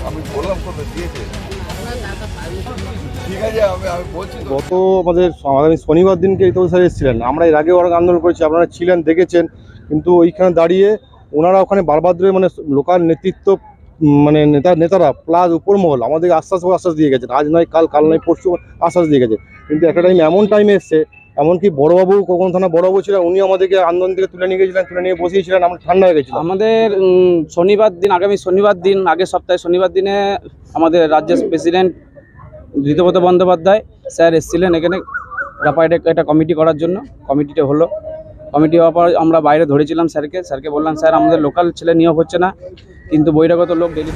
আমি বললাম কত দিয়েছে। ঠিক আছে, আমি বলছি। গত আমাদের শনিবার দিনকে তো স্যার এসেছিলেন, আমরা এর আগে অনেক আন্দোলন করেছি, আপনারা ছিলেন দেখেছেন, কিন্তু ওইখানে দাঁড়িয়ে ওনারা ওখানে বারবার ধরে মানে লোকাল নেতৃত্ব মানে নেতারা প্লাস উপর মহল আমাদেরকে আশ্বাস দিয়ে গেছেন, আজ নয় কাল, কাল নয় পরশু আশ্বাস দিয়ে গেছে। কিন্তু একটা টাইম এমন টাইমে এসছে, এমনকি বড়বাবু কোন থানা বড়বাবু ছিলেন, উনি আমাদেরকে আন্দোলন থেকে তুলে নিয়ে গেছিলেন, তুলে নিয়ে বসিয়েছিলেন, আমরা ঠান্ডা হয়ে গেছিলাম। আমাদের শনিবার দিন, আগামী শনিবার দিন, আগের সপ্তাহে শনিবার দিনে আমাদের রাজ্যের প্রেসিডেন্ট ঋতুব্রত বন্দ্যোপাধ্যায় স্যার এসেছিলেন এখানে রাপাইডে একটা কমিটি করার জন্য। কমিটিটা হলো, কমিটি হওয়ার পর আমরা বাইরে ধরেছিলাম স্যারকে বললাম, স্যার আমাদের লোকাল ছেলে নিয়োগ হচ্ছে না, কিন্তু বহিরাগত লোক ডেলি